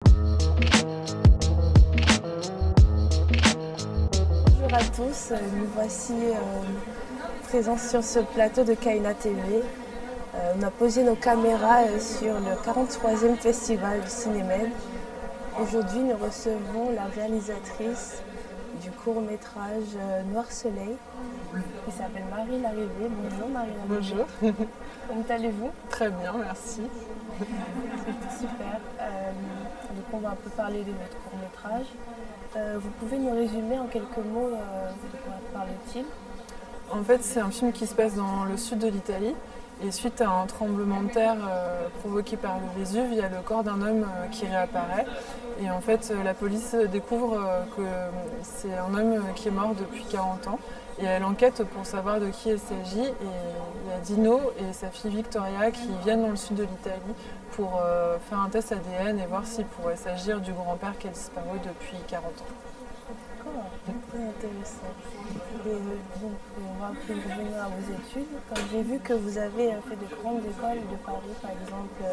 Bonjour à tous, nous voici présents sur ce plateau de Kaina TV. On a posé nos caméras sur le 43e festival du Cinémed. Aujourd'hui, nous recevons la réalisatrice du court-métrage Noir Soleil, qui s'appelle Marie Larrivée. Bonjour Marie Larrivée. Bonjour. Comment allez-vous? Très bien, merci. Super. Donc on va un peu parler de votre court-métrage. Vous pouvez nous résumer en quelques mots de quoi parle-t-il? En fait, c'est un film qui se passe dans le sud de l'Italie. Et suite à un tremblement de terre provoqué par le Vésuve, il y a le corps d'un homme qui réapparaît. Et en fait, la police découvre que c'est un homme qui est mort depuis 40 ans. Et elle enquête pour savoir de qui il s'agit. Et il y a Dino et sa fille Victoria qui viennent dans le sud de l'Italie pour faire un test ADN et voir s'il pourrait s'agir du grand-père qui a disparu depuis 40 ans. D'accord, très intéressant. Et donc, on va un peu revenir à vos études. Comme j'ai vu que vous avez fait de grandes écoles de Paris, par exemple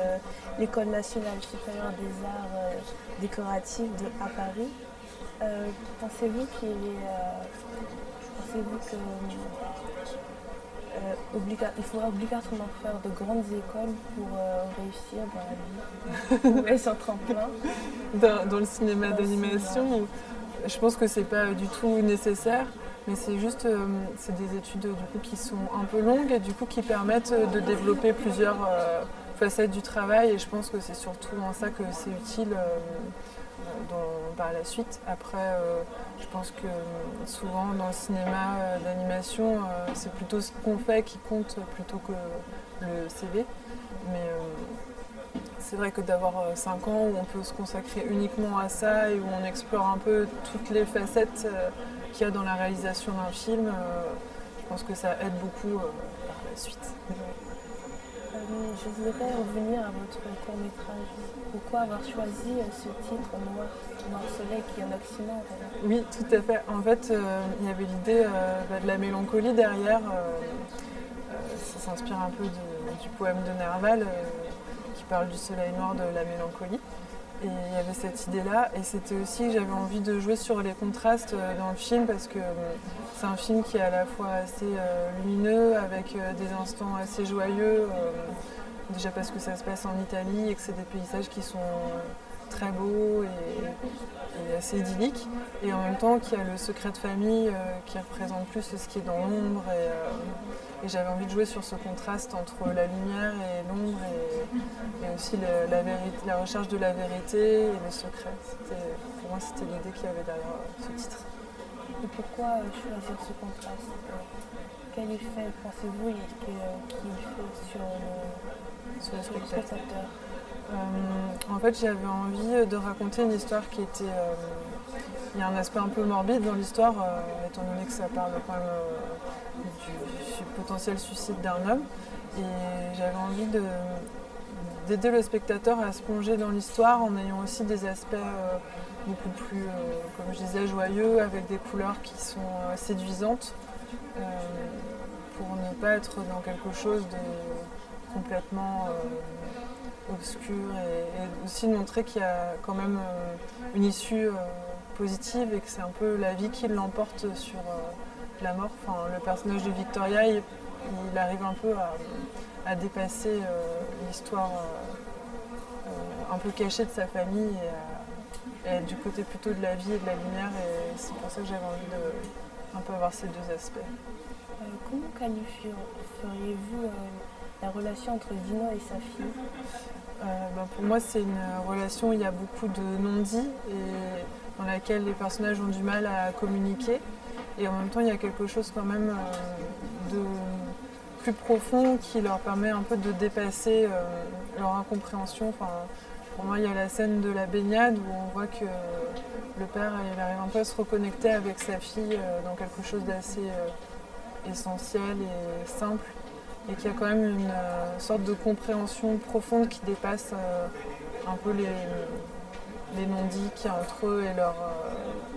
l'École nationale supérieure des arts décoratifs à Paris. Pensez-vous qu'il faut obligatoirement faire de grandes écoles pour réussir dans la vie, ou est-ce un tremplin Dans le cinéma d'animation, je pense que c'est pas du tout nécessaire, mais c'est juste c'est des études du coup qui sont un peu longues et du coup qui permettent de développer plusieurs facettes du travail, et je pense que c'est surtout en ça que c'est utile par la suite. Après, je pense que souvent dans le cinéma d'animation, c'est plutôt ce qu'on fait qui compte plutôt que le CV. Mais c'est vrai que d'avoir 5 ans où on peut se consacrer uniquement à ça et où on explore un peu toutes les facettes qu'il y a dans la réalisation d'un film, je pense que ça aide beaucoup par la suite. Je voudrais revenir à votre court-métrage. Pourquoi avoir choisi ce titre Noir Soleil qui est en Occident? Oui, tout à fait. En fait, il y avait l'idée de la mélancolie derrière. Ça s'inspire un peu du poème de Nerval qui parle du soleil noir, de la mélancolie. Et il y avait cette idée-là. Et c'était aussi que j'avais envie de jouer sur les contrastes dans le film parce que c'est un film qui est à la fois assez lumineux, avec des instants assez joyeux. Déjà parce que ça se passe en Italie et que c'est des paysages qui sont très beaux et assez idylliques. Et en même temps qu'il y a le secret de famille qui représente plus ce qui est dans l'ombre. Et j'avais envie de jouer sur ce contraste entre la lumière et l'ombre et aussi la recherche de la vérité et le secret. Pour moi, c'était l'idée qu'il y avait derrière ce titre. Et pourquoi choisir ce contraste? Quel effet pensez-vous qu'il fait sur le spectateur? En fait, j'avais envie de raconter une histoire qui était... il y a un aspect un peu morbide dans l'histoire, étant donné que ça parle quand même du potentiel suicide d'un homme. Et j'avais envie d'aider le spectateur à se plonger dans l'histoire en ayant aussi des aspects beaucoup plus, comme je disais, joyeux, avec des couleurs qui sont séduisantes, pour ne pas être dans quelque chose de complètement obscur, et aussi de montrer qu'il y a quand même une issue positive et que c'est un peu la vie qui l'emporte sur la mort. Enfin, le personnage de Victoria, il arrive un peu à dépasser l'histoire un peu cachée de sa famille et à être du côté plutôt de la vie et de la lumière, et c'est pour ça que j'avais envie de un peu avoir ces deux aspects. Comment qualifieriez-vous la relation entre Dino et sa fille? Pour moi, c'est une relation où il y a beaucoup de non-dits et dans laquelle les personnages ont du mal à communiquer. Et en même temps, il y a quelque chose quand même de plus profond qui leur permet un peu de dépasser leur incompréhension. Enfin, pour moi, il y a la scène de la baignade où on voit que le père il arrive un peu à se reconnecter avec sa fille dans quelque chose d'assez essentiel et simple, et qu'il y a quand même une sorte de compréhension profonde qui dépasse un peu les non-dits qu'il y a entre eux et leurs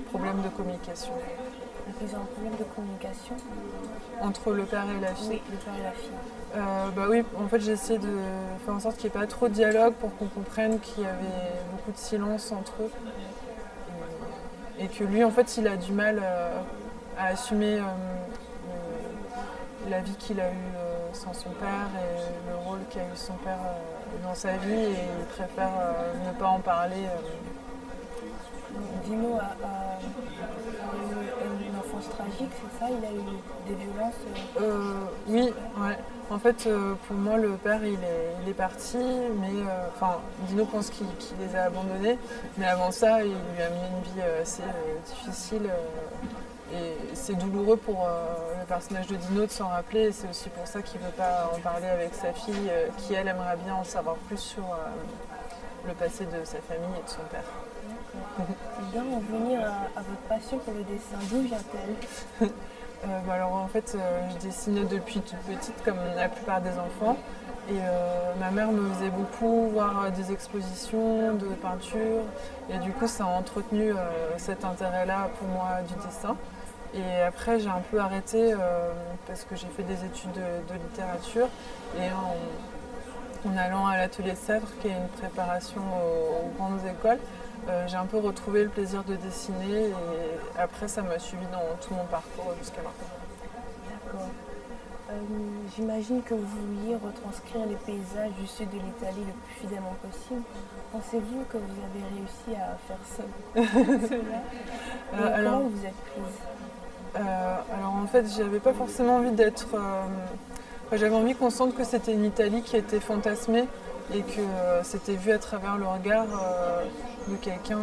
problèmes de communication. Ils ont un problème de communication entre le père et la fille? Oui, le père et la fille. Oui, en fait j'ai essayé de faire en sorte qu'il n'y ait pas trop de dialogue pour qu'on comprenne qu'il y avait beaucoup beaucoup de silence entre eux. Et que lui, en fait, il a du mal à assumer la vie qu'il a eue sans son père et le rôle qu'a eu son père dans sa vie, et il préfère ne pas en parler. Dino a eu une enfance tragique, c'est ça? Il a eu des violences Oui, ouais. En fait, pour moi, le père, il est parti, mais Dino pense qu'il les a abandonnés. Mais avant ça, il lui a mis une vie assez difficile. Et c'est douloureux pour le personnage de Dino de s'en rappeler. Et c'est aussi pour ça qu'il ne veut pas en parler avec sa fille, qui, elle, aimerait bien en savoir plus sur le passé de sa famille et de son père. Bien en venir à votre passion pour le dessin, d'où vient-elle? Alors en fait, je dessine depuis toute petite comme la plupart des enfants. Et ma mère me faisait beaucoup voir des expositions de peinture. Et du coup, ça a entretenu cet intérêt-là pour moi du dessin. Et après, j'ai un peu arrêté parce que j'ai fait des études de littérature. Et en allant à l'atelier Sèvres, qui est une préparation aux grandes écoles, j'ai un peu retrouvé le plaisir de dessiner, et après ça m'a suivi dans tout mon parcours jusqu'à maintenant. D'accord. J'imagine que vous vouliez retranscrire les paysages du sud de l'Italie le plus fidèlement possible. Pensez-vous que vous avez réussi à faire ça? Comment vous êtes prise? Alors en fait, j'avais pas forcément envie d'être... j'avais envie qu'on sente que c'était une Italie qui était fantasmée et que c'était vu à travers le regard de quelqu'un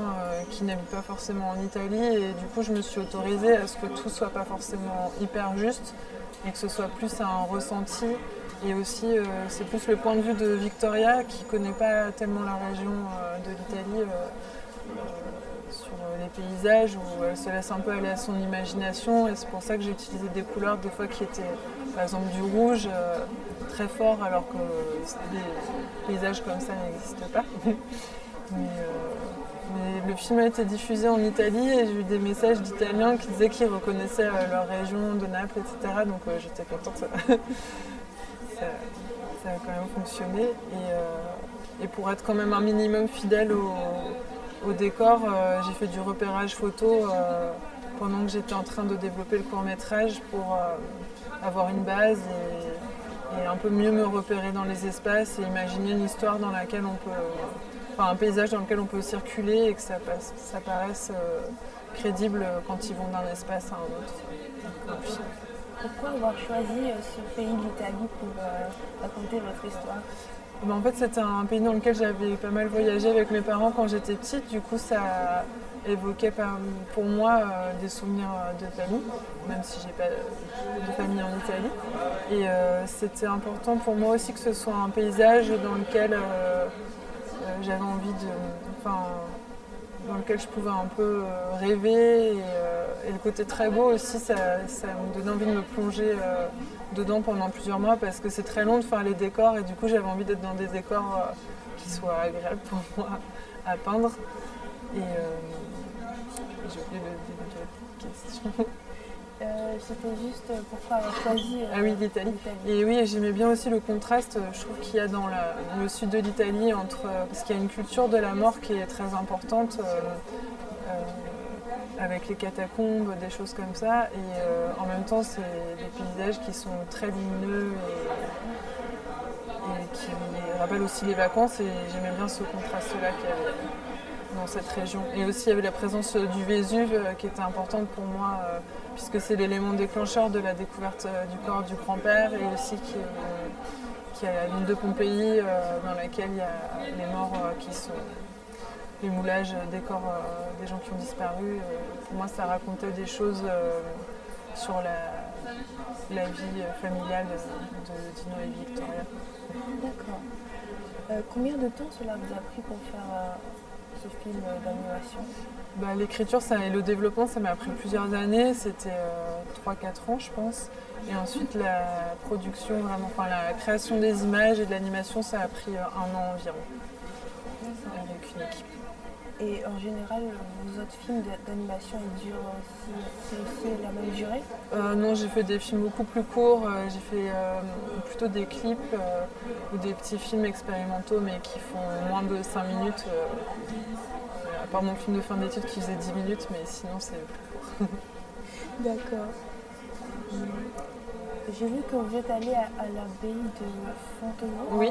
qui n'habite pas forcément en Italie. Et du coup, je me suis autorisée à ce que tout soit pas forcément hyper juste et que ce soit plus un ressenti. Et aussi, c'est plus le point de vue de Victoria, qui ne connaît pas tellement la région de l'Italie sur les paysages, où elle se laisse un peu aller à son imagination. Et c'est pour ça que j'ai utilisé des couleurs des fois qui étaient, par exemple, du rouge très fort, alors que des paysages comme ça n'existent pas. Mais le film a été diffusé en Italie et j'ai eu des messages d'Italiens qui disaient qu'ils reconnaissaient leur région de Naples, etc. Donc j'étais contente. Ça a quand même fonctionné. Et pour être quand même un minimum fidèle au décor, j'ai fait du repérage photo pendant que j'étais en train de développer le court-métrage pour avoir une base et un peu mieux me repérer dans les espaces et imaginer une histoire dans laquelle on peut... un paysage dans lequel on peut circuler et que ça paraisse crédible quand ils vont d'un espace à un autre. Pourquoi avoir choisi ce pays de l'Italie pour raconter votre histoire? En fait, c'était un pays dans lequel j'avais pas mal voyagé avec mes parents quand j'étais petite. Du coup, ça évoquait pour moi des souvenirs de famille, même si j'ai pas de famille en Italie. Et c'était important pour moi aussi que ce soit un paysage dans lequel j'avais envie dans lequel je pouvais un peu rêver, et le côté très beau aussi, ça me donnait envie de me plonger dedans pendant plusieurs mois, parce que c'est très long de faire les décors, et du coup j'avais envie d'être dans des décors qui soient agréables pour moi à peindre. Et j'ai oublié le début de la question. C'était juste pourquoi avoir choisi l'Italie. Et oui, j'aimais bien aussi le contraste, je trouve, qu'il y a dans le sud de l'Italie, parce qu'il y a une culture de la mort qui est très importante, avec les catacombes, des choses comme ça. Et en même temps, c'est des paysages qui sont très lumineux et qui rappellent aussi les vacances. Et j'aimais bien ce contraste-là qu'il y avait dans cette région. Et aussi, il y avait la présence du Vésuve qui était importante pour moi, puisque c'est l'élément déclencheur de la découverte du corps du grand-père, et aussi qui a l'île de Pompéi, dans laquelle il y a les morts qui sont les moulages des corps des gens qui ont disparu. Pour moi, ça racontait des choses sur la vie familiale de Dino et Victoria. D'accord. Combien de temps cela vous a pris pour faire ce film d'animation? L'écriture et le développement, ça m'a pris plusieurs années, c'était 3-4 ans je pense. Et ensuite la production, vraiment, la création des images et de l'animation, ça a pris 1 an environ, avec une équipe. Et en général, vos autres films d'animation, ils durent aussi la même durée? Non, j'ai fait des films beaucoup plus courts. J'ai fait plutôt des clips ou des petits films expérimentaux, mais qui font moins de 5 minutes. À part mon film de fin d'études qui faisait 10 minutes, mais sinon c'est plus court. D'accord. J'ai vu que vous êtes allé à l'abbaye de Fontevraud. Oui.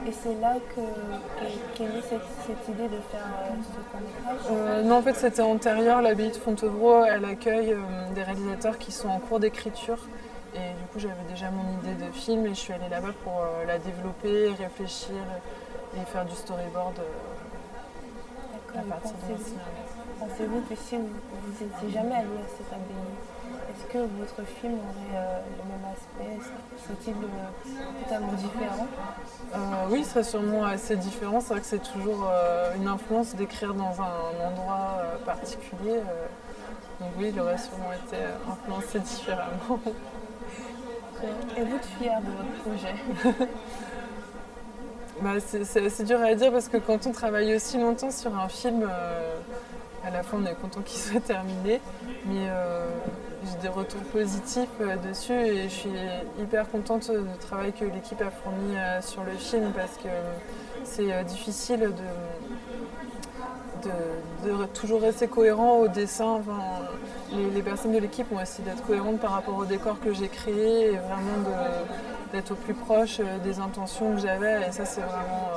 Et c'est là qu'est née cette idée de faire ce court-métrage? Non, en fait, c'était antérieur. L'abbaye de Fontevraud, elle accueille des réalisateurs qui sont en cours d'écriture. Et du coup, j'avais déjà mon idée de film et je suis allée là-bas pour la développer, réfléchir et faire du storyboard à partir de mon scénario. Pensez-vous que si vous n'étiez jamais allé à cette abbaye, est-ce que votre film aurait le même aspect? Serait-il totalement différent? Oui, il serait sûrement assez différent. C'est vrai que c'est toujours une influence d'écrire dans un endroit particulier. Donc oui, il aurait sûrement été influencé différemment. Êtes-vous fière de votre projet? C'est assez dur à dire parce que quand on travaille aussi longtemps sur un film, à la fin on est content qu'il soit terminé. Mais j'ai des retours positifs dessus et je suis hyper contente du travail que l'équipe a fourni sur le film parce que c'est difficile de toujours rester cohérent au dessin. Enfin, les personnes de l'équipe ont essayé d'être cohérentes par rapport au décor que j'ai créé et vraiment d'être au plus proche des intentions que j'avais. Et ça, c'est vraiment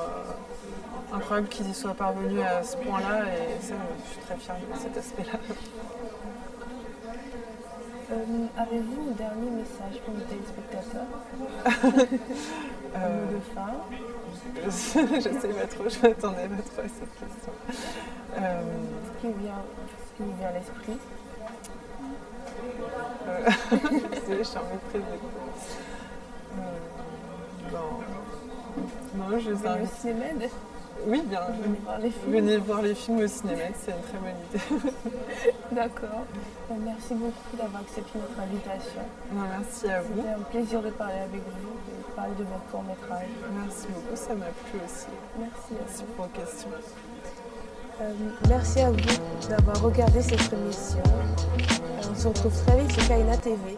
incroyable qu'ils y soient parvenus à ce point-là. Et ça, je suis très fière de cet aspect-là. Avez-vous un dernier message pour les téléspectateurs? Un mot de fin? Je sais pas trop, je m'attendais pas trop à cette question. Ce qui vous vient à l'esprit? Je suis en méprise. Non, je sais pas. Venez au Cinémed? Oui, bien. Venez voir les films. Venez voir les films au cinéma, c'est une très bonne idée. D'accord. Merci beaucoup d'avoir accepté notre invitation. Merci à vous. C'était un plaisir de parler avec vous, de parler de votre court-métrage. Merci beaucoup, ça m'a plu aussi. Merci pour vos questions. Merci à vous d'avoir regardé cette émission. On se retrouve très vite sur Kaina TV.